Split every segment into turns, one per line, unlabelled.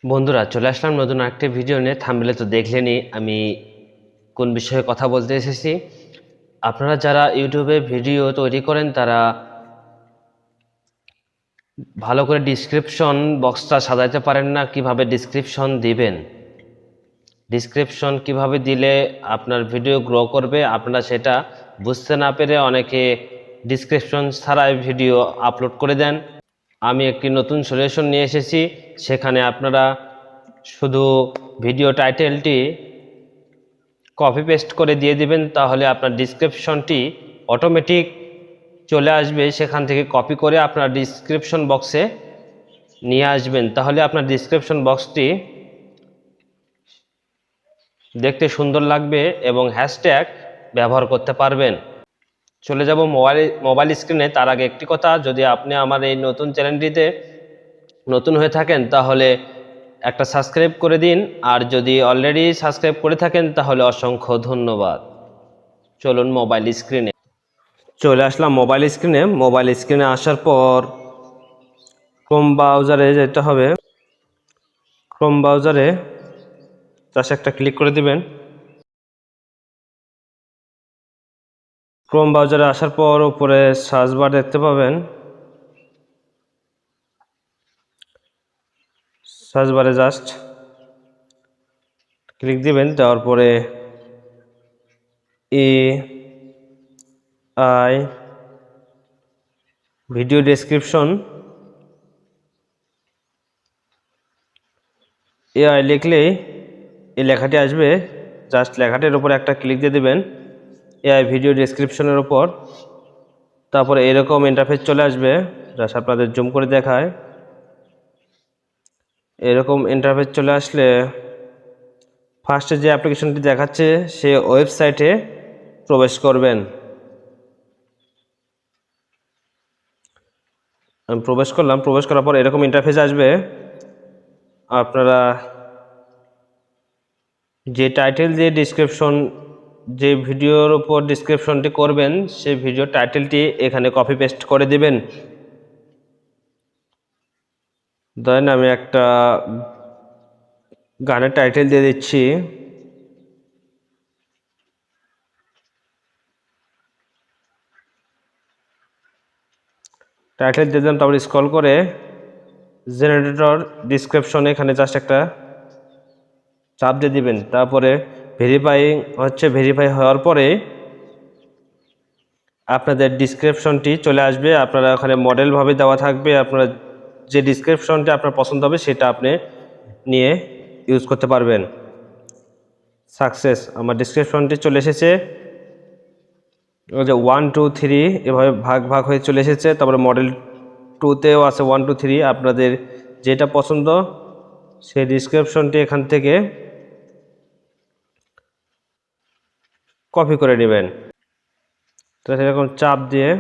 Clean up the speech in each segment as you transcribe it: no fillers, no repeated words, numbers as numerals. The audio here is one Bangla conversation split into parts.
বন্ধুরা, চলে আসলাম নতুন একটা ভিডিও নিয়ে। থাম্বনেলে তো দেখলেনই আমি কোন বিষয়ে কথা বলতে এসেছি। আপনারা যারা ইউটিউবে ভিডিও তৈরি করেন তারা ভালো করে ডিসক্রিপশন বক্সটা সাজাতে পারেন না। কিভাবে ডিসক্রিপশন দিবেন, ডিসক্রিপশন কিভাবে দিলে আপনার ভিডিও গ্রো করবে, আপনারা সেটা বুঝতে না পেরে অনেকে ডিসক্রিপশন ছাড়াই ভিডিও আপলোড করে দেন। আমি একটি নতুন সলিউশন নিয়ে এসেছি। সেখানে আপনারা শুধু ভিডিও টাইটেলটি কপি পেস্ট করে দিয়ে দিবেন, তাহলে আপনার ডিসক্রিপশনটি অটোমেটিক চলে আসবে। সেখান থেকে কপি করে আপনার ডিসক্রিপশন বক্সে নিয়ে আসবেন, তাহলে আপনার ডিসক্রিপশন বক্সটি দেখতে সুন্দর লাগবে এবং হ্যাশট্যাগ ব্যবহার করতে পারবেন। চলে যাব মোবাইল স্ক্রিনে। তার আগে একটি কথা, যদি আপনি আমার এই নতুন চ্যানেলটিতে নতুন হয়ে থাকেন তাহলে একটা সাবস্ক্রাইব করে দিন, আর যদি অলরেডি সাবস্ক্রাইব করে থাকেন তাহলে অসংখ্য ধন্যবাদ। চলুন মোবাইল স্ক্রিনে চলে আসলাম। মোবাইল স্ক্রিনে আসার পর ক্রোম ব্রাউজারে যেতে হবে। ক্রোম ব্রাউজারে জাস্ট একটা ক্লিক করে দিবেন। ক্রোম ব্রাউজারে আসার পর উপরে সার্চ বার দেখতে পাবেন। সার্চ বারে জাস্ট ক্লিক দিবেন, দেওয়ার পরে AI ভিডিও ডেসক্রিপশন AI লিখলেই এই লেখাটি আসবে। জাস্ট লেখাটির উপর একটা ক্লিক দিয়ে দেবেন AI ভিডিও ডেসক্রিপশনের উপর। তারপরে এরকম ইন্টারফেস চলে আসবে। জাস্ট আপনাদের জুম করে দেখায়। এরকম ইন্টারফেস চলে আসলে ফার্স্টে যে অ্যাপ্লিকেশনটি দেখাচ্ছে সে ওয়েবসাইটে প্রবেশ করবেন। আমি প্রবেশ করলাম। প্রবেশ করার পর এরকম ইন্টারফেস আসবে। আপনারা যে টাইটেল দিয়ে ডিসক্রিপশন, যে ভিডিওর উপর ডিসক্রিপশনটি করবেন সেই ভিডিও টাইটেলটি এখানে কপি পেস্ট করে দিবেন। ধরেন আমি একটা গানের টাইটেল দিয়ে দিচ্ছি। টাইটেল দিয়ে দিলাম, তারপর স্ক্রল করে জেনারেটর ডিসক্রিপশন এখানে জাস্ট একটা চাপ দিয়ে দিবেন। তারপরে ভেরিফাই হওয়ার পরে আপনাদের ডিসক্রিপশনটি চলে আসবে। আপনারা ওখানে মডেলভাবে দেওয়া থাকবে। আপনারা যে ডিসক্রিপশনটি আপনার পছন্দ হবে সেটা আপনি নিয়ে ইউজ করতে পারবেন। সাকসেস, আমার ডিসক্রিপশনটি চলে এসেছে। ওই যে 1 2 3 এভাবে ভাগ হয়ে চলে এসেছে। তারপরে মডেল 2তেও আছে 1 2 3। আপনাদের যেটা পছন্দ সেই ডিসক্রিপশনটি এখান থেকে কপি করে নেবেন। তো এরকম চাপ দিয়ে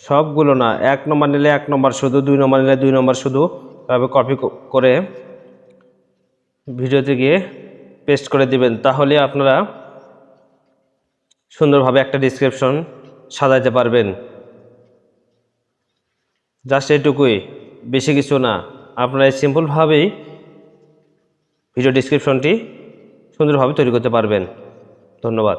সবগুলো না, 1 নম্বর নিলে 1 নম্বর শুধু, 2 নম্বর নিলে 2 নম্বর শুধু, তবে কপি করে ভিডিওতে গিয়ে পেস্ট করে দিবেন। তাহলে আপনারা সুন্দরভাবে একটা ডিসক্রিপশন সাজাইতে পারবেন। জাস্ট এটুকুই, বেশি কিছু না। আপনারা এই সিম্পলভাবেই ভিডিও ডিসক্রিপশনটি সুন্দরভাবে তৈরি করতে পারবেন। ধন্যবাদ।